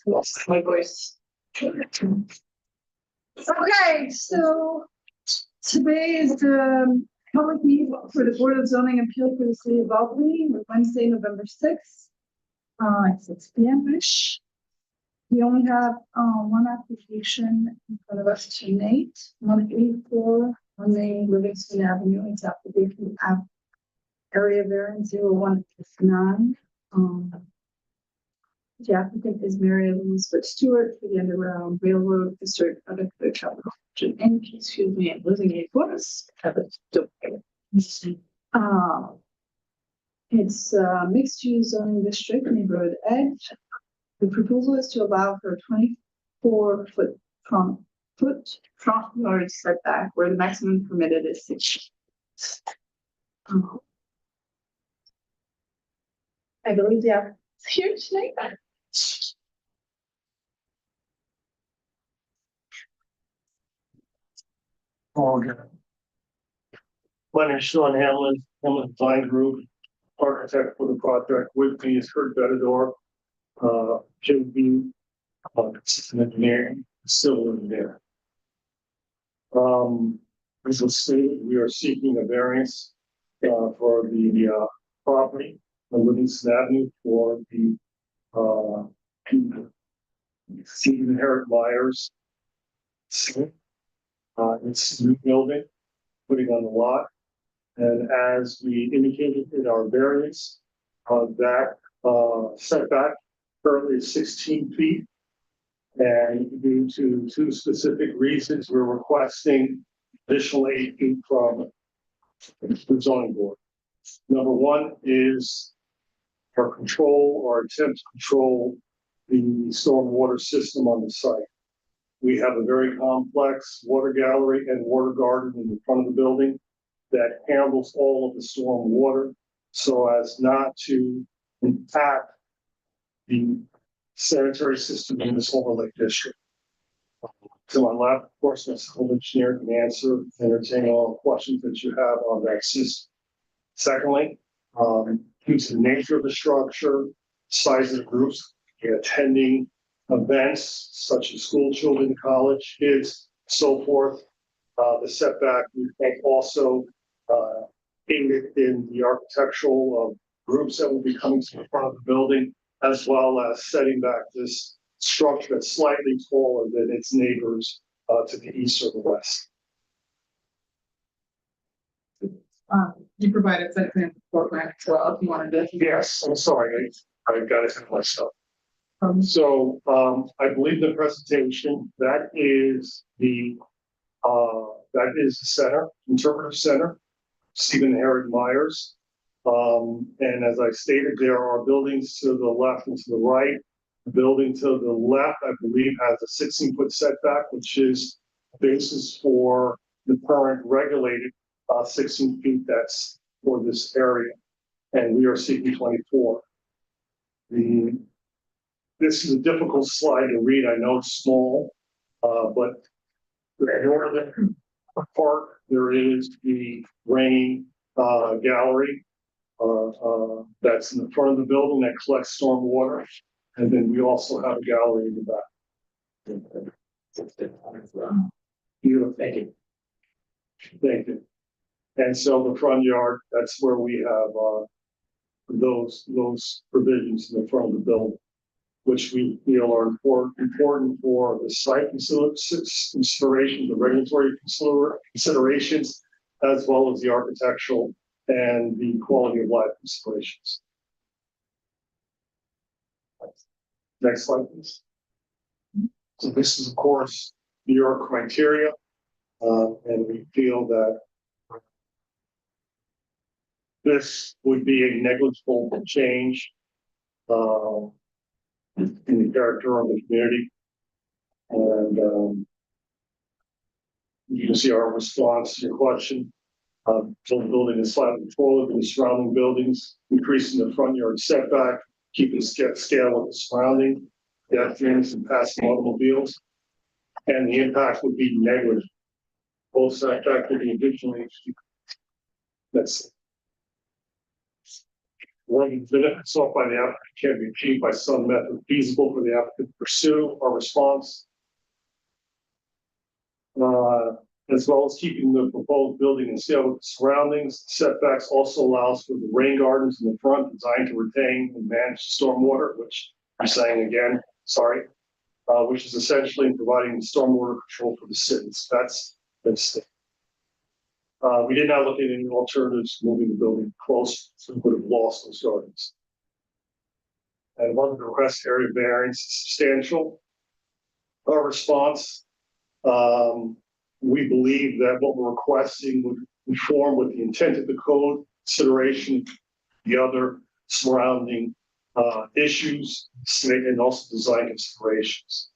Lost my voice. Okay, so today is the public meeting for the Board of Zoning Appeal for the City of Albany, Wednesday, November 6th, at 6 p.m.-ish. We only have one application in front of us tonight, 184 on the Livingston Avenue. It's application area variance 0159. The applicant is Mary Elizabeth Stewart for the Underground Railroad District of the Capital. Excuse me, I'm losing 8 books. It's a mixed-use zoning district, neighborhood edge. The proposal is to allow for a 24-foot front yard setback, where the maximum permitted is 6 feet. I believe the applicant is here tonight. Okay. My name is Sean Hamlin. I'm a design group architect for the project. With me is Kurt Bettador, Jim B, assistant engineer, civil engineer. As was stated, we are seeking a variance for the property on Livingston Avenue for the Stephen Herrick Myers. It's a new building, putting on the lot. And as we indicated in our variance, that setback currently is 16 feet. And due to 2 specific reasons, we're requesting additional 8 feet from the zoning board. Number one is our control or attempt to control the stormwater system on the site. We have a very complex water gallery and water garden in the front of the building that handles all of the storm water so as not to impact the sanitary system in this overlay district. To my left, of course, the civil engineer can entertain all questions that you have on that system. Secondly, due to the nature of the structure, size of the groups, attending events such as school children, college kids, so forth, the setback we think also aided in the architectural groups that will be coming to the front of the building, as well as setting back this structure that's slightly taller than its neighbors to the east or the west. You provided site plan program as well if you wanted to. Yes, I'm sorry, I got it in myself. So I believe the presentation that is the center, interpretive center, Stephen Herrick Myers. And as I stated, there are buildings to the left and to the right. The building to the left, I believe, has a 16-foot setback, which is the basis for the current regulated 16 feet that's for this area. And we are seeking 24. This is a difficult slide to read. I know it's small, but in order to park, there is the rain gallery that's in the front of the building that collects storm water. And then we also have a gallery in the back. Beautiful. Thank you. Thank you. And so the front yard, that's where we have those provisions in the front of the building, which we feel are important for the site considerations, the regulatory considerations, as well as the architectural and the quality of life considerations. Next slide, please. So this is, of course, New York criteria, and we feel that this would be a negligible change in the character of the community. And You can see our response to your question. Building is slightly taller than the surrounding buildings, increasing the front yard setback, keeping scale with the surrounding pedestrians and passing automobiles, and the impact would be negligible. Both setback would be additionally. That's one benefit sought by the applicant can be achieved by some method feasible for the applicant to pursue. Our response, as well as keeping the proposed building in scale with the surroundings. Setbacks also allows for the rain gardens in the front designed to retain and manage stormwater, which I'm saying again, sorry, which is essentially in providing the stormwater control for the citizens. That's the state. We did not look at any alternatives to moving the building close, so we would have lost those gardens. And one of the request area variance is substantial. Our response, we believe that what we're requesting would conform with the intent of the code, consideration, the other surrounding issues, and also design considerations.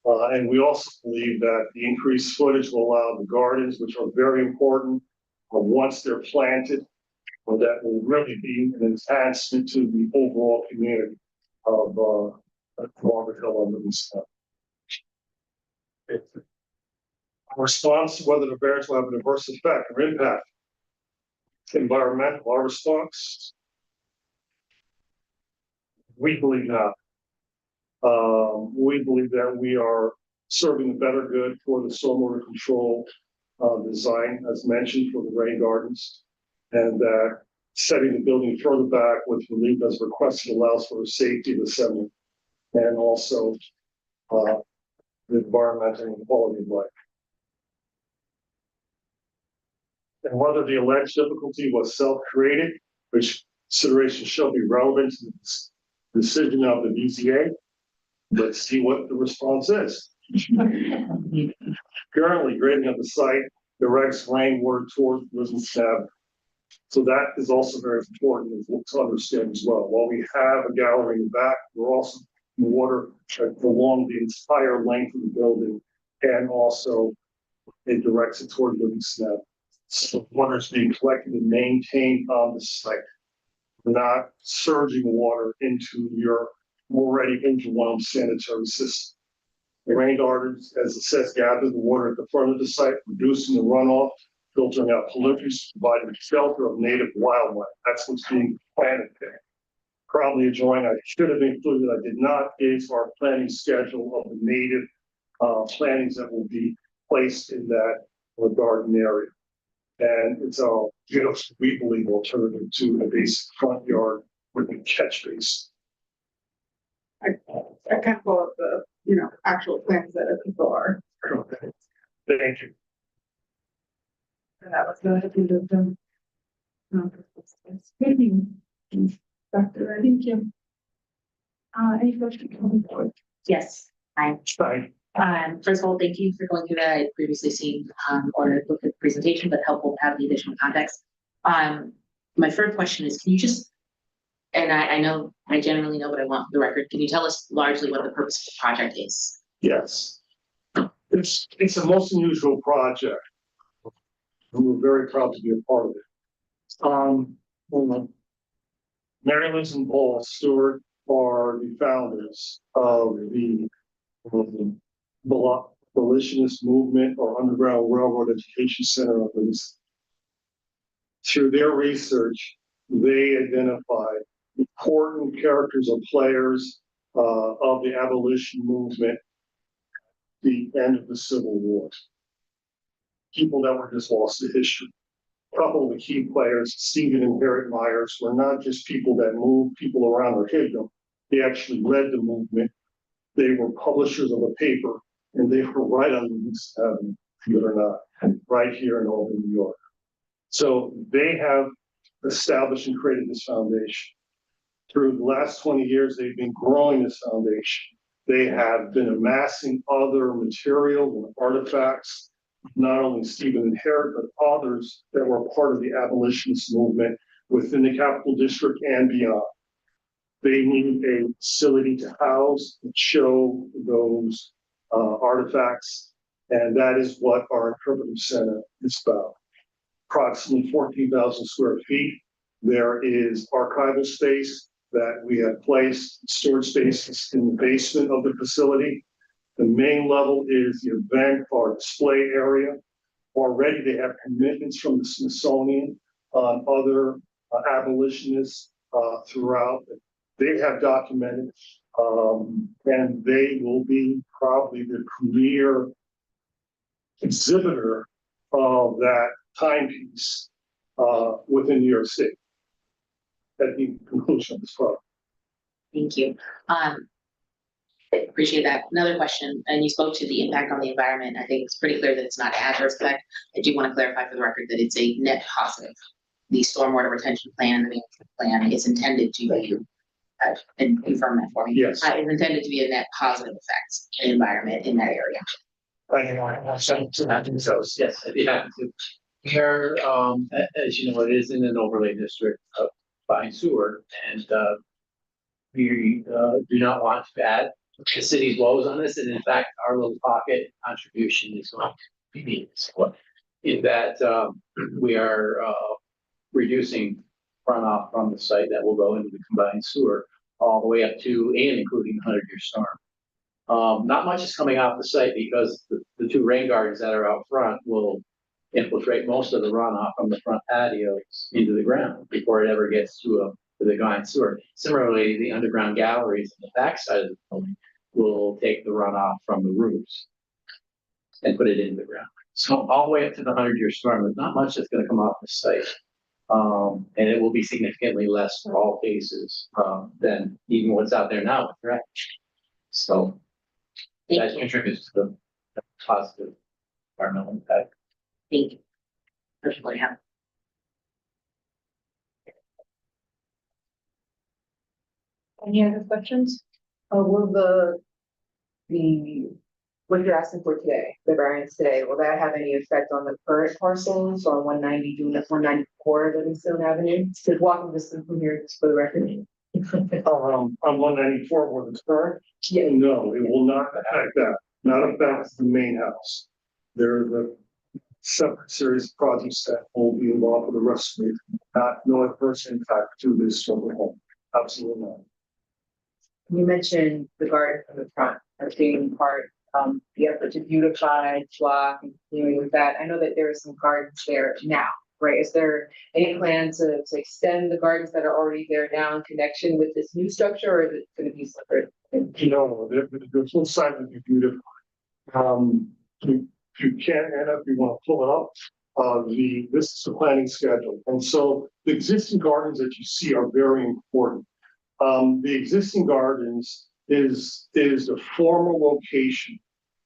And we also believe that the increased footage will allow the gardens, which are very important, once they're planted, that will really be an enhancement to the overall community of Robert Hill under this. Our response to whether the variance will have an adverse effect or impact. Environmental, our response, we believe not. We believe that we are serving the better good for the stormwater control design, as mentioned, for the rain gardens, and that setting the building further back with relief as requested allows for the safety of the assembly and also the environmental and quality of life. And whether the alleged difficulty was self-created, which consideration shall be relevant to the decision of the BZA. Let's see what the response is. Currently, grading of the site directs rainwater towards Business Ave. So that is also very important to understand as well. While we have a gallery in the back, we're also water along the entire length of the building, and also it directs it toward Business Ave. So water is being collected and maintained on the site, not surging water into your already overwhelmed sanitary system. The rain gardens, as it says, gather the water at the front of the site, reducing the runoff, filtering out pollutants, providing shelter of native wildlife. That's what's being planted there. Probably a drawing I should have included, I did not, is our planning schedule of the native plantings that will be placed in that garden area. And it's a beautiful, we believe, alternative to a basic front yard with a catch base. I can't pull up the, actual plans that people are. Okay. Thank you. And that was the end of them. Thank you. Dr. Thank you. Any questions coming forward? Yes, hi. Bye. First of all, thank you for going through that. I'd previously seen or looked at the presentation, but helpful to have the additional context. My first question is, can you just, and I know I generally know what I want for the record, can you tell us largely what the purpose of the project is? Yes. It's a most unusual project. We're very proud to be a part of it. Mary Liz and Paul Stewart are the founders of the abolitionist movement or Underground Railroad Education Center of East. Through their research, they identified important characters or players of the abolition movement, the end of the Civil War. People that were just lost to history. A couple of the key players, Stephen and Harriet Myers, were not just people that moved people around or hid them. They actually led the movement. They were publishers of a paper, and they were right on this avenue, believe it or not, right here in Albany, New York. So they have established and created this foundation. Through the last 20 years, they've been growing this foundation. They have been amassing other material and artifacts, not only Stephen and Harriet, but others that were part of the abolitionist movement within the Capital District and beyond. They need a facility to house and show those artifacts. And that is what our interpretive center is about. Approximately 14,000 square feet. There is archival space that we have placed, storage spaces in the basement of the facility. The main level is the event or display area. Already they have commitments from the Smithsonian on other abolitionists throughout. They have documented, and they will be probably the premier exhibitor of that timepiece within New York State. At the conclusion of this project. Thank you. I appreciate that. Another question, and you spoke to the impact on the environment. I think it's pretty clear that it's not an adverse effect. I do want to clarify for the record that it's a net positive. The stormwater retention plan, the management plan is intended to be, and confirm that for me. Yes. Is intended to be a net positive effect on the environment in that area. Yes, I'd be happy to. Here, as you know, it is in an overlay district of fine sewer, and we do not want to add the city's woes on this, and in fact, our little pocket contribution is going to be meaningful. In that we are reducing runoff from the site that will go into the combined sewer all the way up to and including the 100-year storm. Not much is coming off the site because the two rain gardens that are out front will infiltrate most of the runoff from the front patios into the ground before it ever gets to the combined sewer. Similarly, the underground galleries on the back side of the building will take the runoff from the roofs and put it into the ground. So all the way up to the 100-year storm, there's not much that's going to come off the site. And it will be significantly less for all cases than even what's out there now with dredge. So that contributes to the positive environmental impact. Thank you. Personally, have. Any other questions? Will what you're asking for today, the variance today, will that have any effect on the current parcels on 190 June, 194 Livingston Avenue? Just walking distance from here, just for the record. On 194 where it's current? Yeah. No, it will not affect that. Not affect the main house. There are the separate series of projects that will be involved with the rest of it. No adverse impact to this from the home. Absolutely not. You mentioned the garden from the front as being part, the effort to beautify, block, and continuing with that. I know that there are some gardens there now, right? Is there any plan to extend the gardens that are already there now in connection with this new structure, or is it going to be separate? No, the full site would be beautiful. If you can, Anna, if you want to pull it up, this is the planning schedule. And so the existing gardens that you see are very important. The existing gardens is the former location.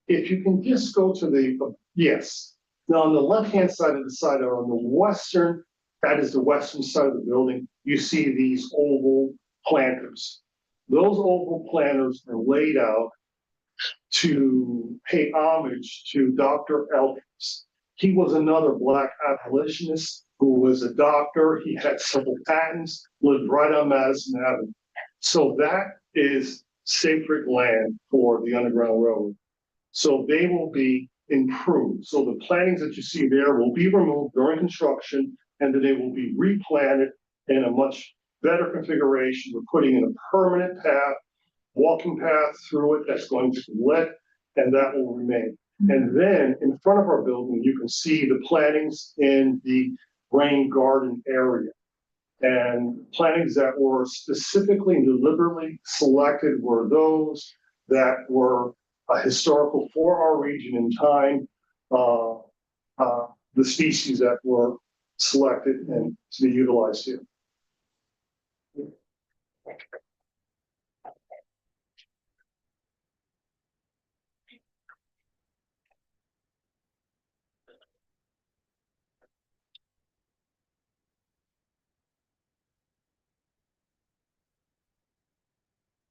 If you can just go to the, yes. Now on the left-hand side of the side, or on the western, that is the western side of the building, you see these oval planters. Those oval planters are laid out to pay homage to Dr. Elkins. He was another Black abolitionist who was a doctor. He had several patents, lived right on Madison Avenue. So that is sacred land for the Underground Road. So they will be improved. So the plantings that you see there will be removed during construction, and then they will be replanted in a much better configuration. We're putting in a permanent path, walking path through it that's going to be lit, and that will remain. And then in front of our building, you can see the plantings in the rain garden area. And plantings that were specifically and deliberately selected were those that were historical for our region in time, the species that were selected and to be utilized here.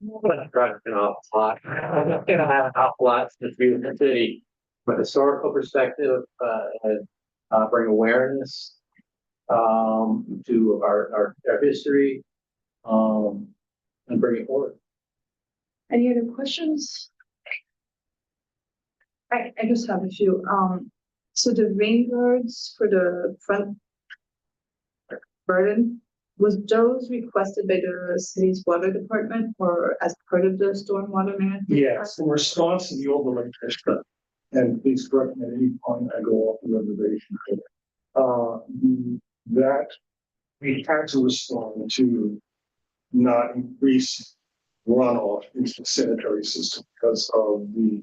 An awful lot. I'm not gonna have an awful lot to do with the city. From a historical perspective, bring awareness to our history, and bring it forward. Any other questions? I just have a few, so the rain guards for the front garden, was those requested by the city's water department or as part of the stormwater management? Yes, in response to the overlay district, and please correct me at any point I go off the reservation. That we had to respond to not increase runoff into the sanitary system because of the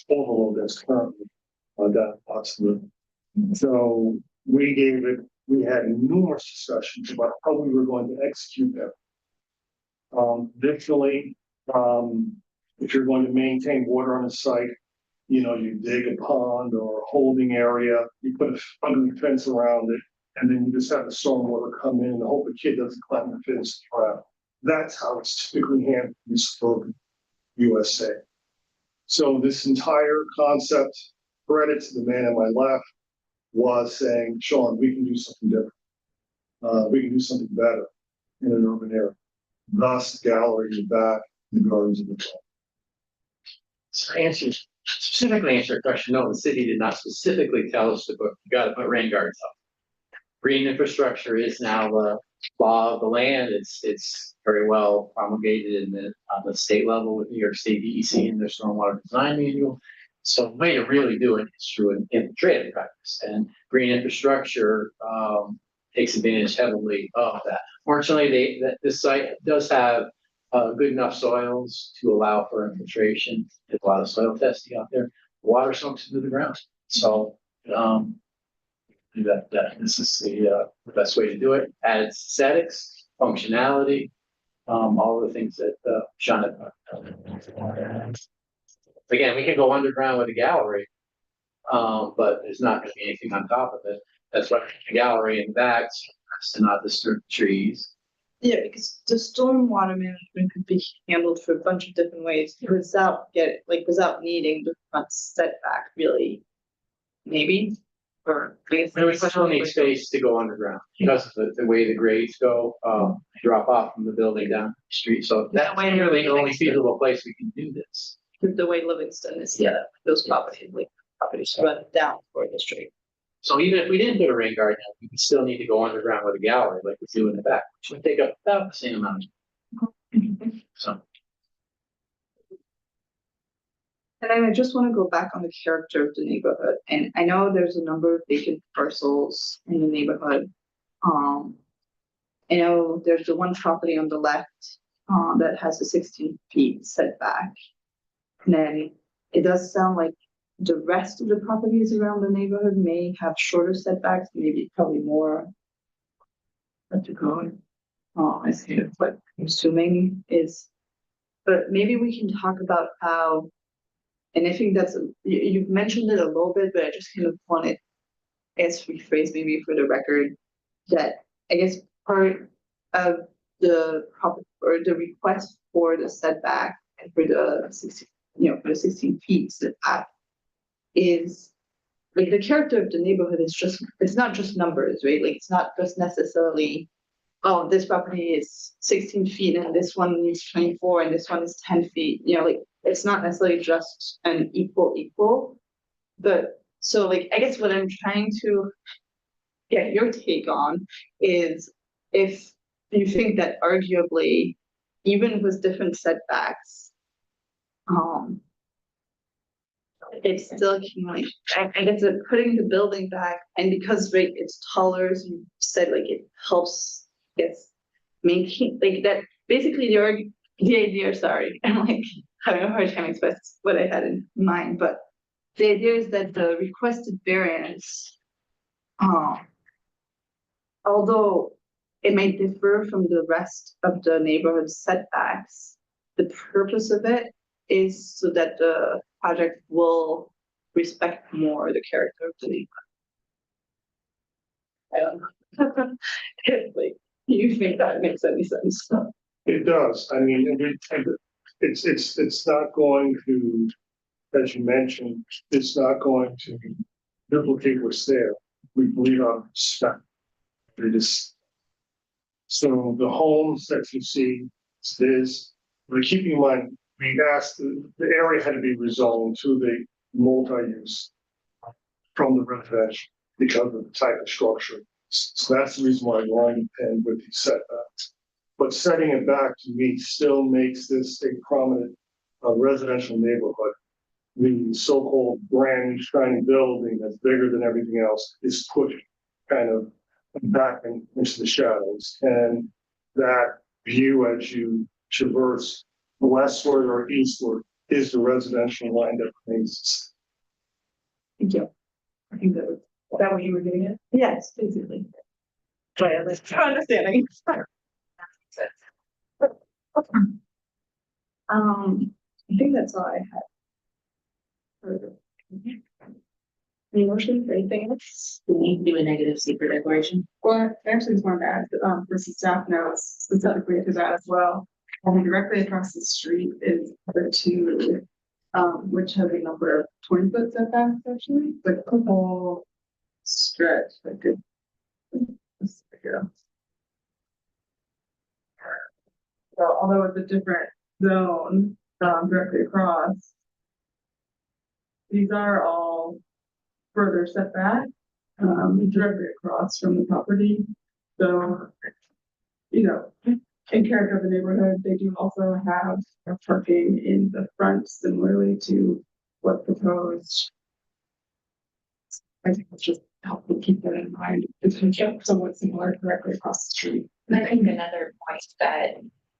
overload that's currently down lots of the. So we had numerous discussions about how we were going to execute that. Additionally, if you're going to maintain water on a site, you dig a pond or a holding area, you put a ugly fence around it, and then you just have the stormwater come in and hope a kid doesn't climb the fence around. That's how it's typically handled in suburban USA. So this entire concept, credit to the man on my left, was saying, Sean, we can do something different. We can do something better in an urban area. Thus, the gallery in the back, the gardens in the front. So specifically answer your question, no, the city did not specifically tell us to put, you gotta put rain guards up. Green infrastructure is now the law of the land. It's very well promulgated on the state level with New York State DEC and their stormwater design manual. So the way to really do it is through an infiltrated practice, and green infrastructure takes advantage heavily of that. Fortunately, this site does have good enough soils to allow for infiltration. There's a lot of soil testing out there. Water soaks into the ground. So this is the best way to do it. Adds aesthetics, functionality, all the things that Sean had talked about. Again, we can go underground with a gallery, but there's not going to be anything on top of it. That's why the gallery in the back to not disturb trees. Yeah, because the stormwater management could be handled for a bunch of different ways without needing the front setback really, maybe. Or We still need space to go underground because of the way the grades go, drop off from the building down the street. So that's really the only feasible place we can do this. the way Livingston is, those properties run down for the street. So even if we didn't put a rain garden, we would still need to go underground with a gallery like we do in the back, which would take up about the same amount. So. And then I just want to go back on the character of the neighborhood. And I know there's a number of vacant parcels in the neighborhood. I know there's the one property on the left that has a 16 feet setback. And then it does sound like the rest of the properties around the neighborhood may have shorter setbacks, maybe probably more. What to go? I see what I'm assuming is, but maybe we can talk about how. And I think that's, you've mentioned it a little bit, but I just kind of want to, rephrase maybe for the record, that I guess part of the or the request for the setback and for the 16 feet setback is like the character of the neighborhood is just, it's not just numbers, right? Like it's not just necessarily, oh, this property is 16 feet and this one is 24 and this one is 10 feet, like it's not necessarily just an equal, but so like, I guess what I'm trying to get your take on is if you think that arguably, even with different setbacks, it's still accumulating. I guess that putting the building back, and because it's taller, as you said, like it helps, it's maintain like that. Basically, the idea. Sorry, I'm like having a hard time expressing what I had in mind, but the idea is that the requested variance, although it may differ from the rest of the neighborhood setbacks, the purpose of it is so that the project will respect more the character of the neighborhood. I don't know. Like, you think that makes any sense? It does. I mean, it's not going to, as you mentioned, it's not going to duplicate what's there. We believe on respect. It is. So the homes that you see, but keeping in mind, we asked the area had to be rezoned to the multi-use from the residential because of the type of structure. So that's the reason why I wanted to end with these setbacks. But setting it back to me still makes this a prominent residential neighborhood. The so-called brand new shiny building that's bigger than everything else is pushed kind of back into the shadows. And that view as you traverse westward or eastward is the residential line that remains. Thank you. I think that was, is that what you were getting at? Yes, basically. Right, at least understanding. I think that's all I had. Any motion for anything else? Do we need to do a negative secret declaration? Well, I actually just wanted to add, for some staff notes specifically to that as well. Directly across the street is the two, which have a number of 20-foot setbacks actually, but a whole stretch that could. Here. So although it's a different zone, directly across. These are all further setback, directly across from the property. So, you know, in character of the neighborhood, they do also have parking in the front similarly to what proposed. I think it's just helpful to keep that in mind. It's somewhat similar directly across the street. I think another point that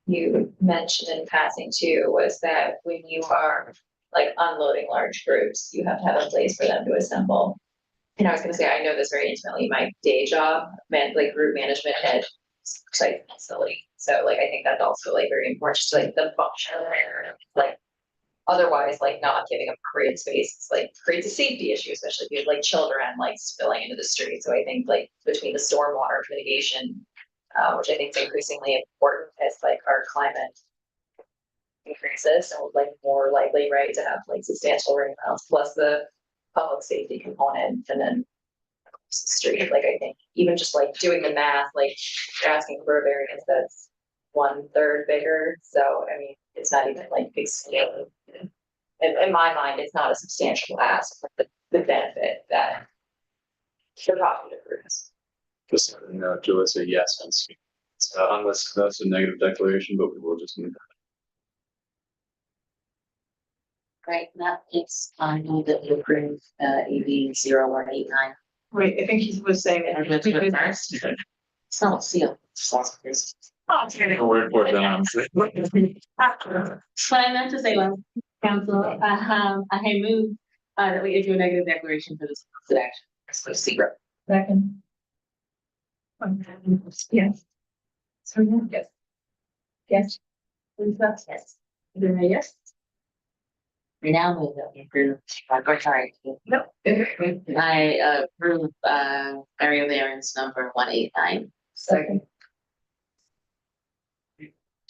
you mentioned in passing too was that when you are like unloading large groups, you have to have a place for them to assemble. And I was gonna say, I know this very intimately, my day job, like group management head site facility. So like, I think that's also like very important, just like the function there, like otherwise like not giving a parade space, it's, like creates a safety issue, especially if you have like children like spilling into the street. So I think like between the stormwater mitigation, which I think is increasingly important as like our climate increases, and like more likely, right, to have like substantial rain amounts, plus the public safety component, and then the street, like I think even just like doing the math, like you're asking for a variance that's 1/3 bigger. So I mean, it's not even like big scale. In my mind, it's not a substantial ask, but the benefit that you're talking to Bruce. Just, Julie say yes, unless that's a negative declaration, but we will just need that. Right, that is, I know that we approved, AB 0189. Wait, I think he was saying And I'm going to do it first. It's not sealed. A word for it, then honestly. What I meant to say was, council, I moved, that we issue a negative declaration for this action. So secret. second. Yes. So yes. Yes. Lisa? Yes. Then a yes? We now move that we approve, sorry. No. I approve, area variance number 189. Second.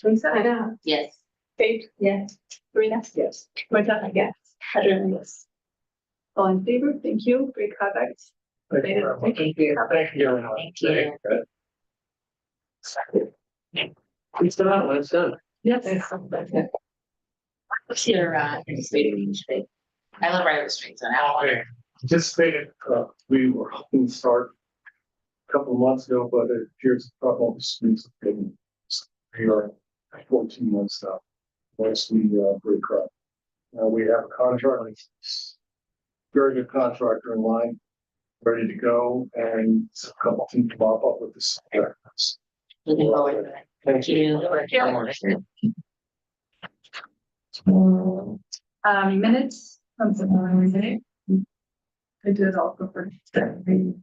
Lisa? Yes. Kate? Yes. Serena? Yes. Marta? Yes. Adriana? Yes. All in favor? Thank you. Great conduct. Thank you very much. Thank you. Thank you. Thank you. It's done, when it's done. Yes. What's your, anticipated street? I live right up the street, so now. Okay, anticipated, we were hoping to start a couple of months ago, but it appears the problem is we are at 14 months now. Once we break up. We have a contract, very good contractor in line, ready to go, and a couple things to mop up with this. Looking forward to it. Thank you. Minutes from September meeting. I did also for September.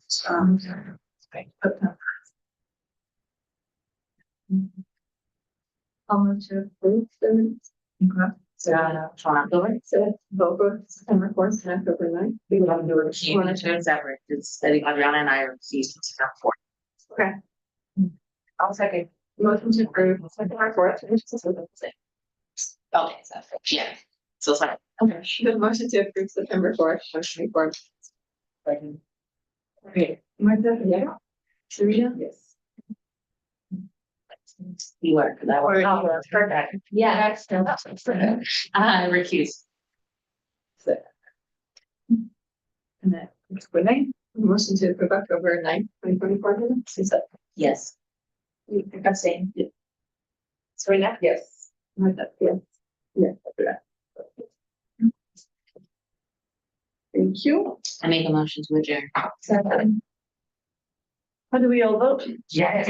How much of fruit minutes? So, from October, So vote for September 4th and October 9th. we would have to do it. You want to do it separate, because I think Adriana and I are seized with September 4th. Okay. I'll second. Motion to approve September 4th. Okay, so, yeah, so sorry. Okay, the motion to approve September 4th, motion for. Second. Okay, Martha, yeah. Serena? Yes. You were, because I was. Oh, perfect. Yeah. I recuse. And then, Renee, motion to approve October 9th, 2024 minutes, is that? Yes. Abstain. Yeah. So Renee? Yes. Yes. Yeah. Thank you. I make a motion to adjourn. Second. How do we all vote? Yes.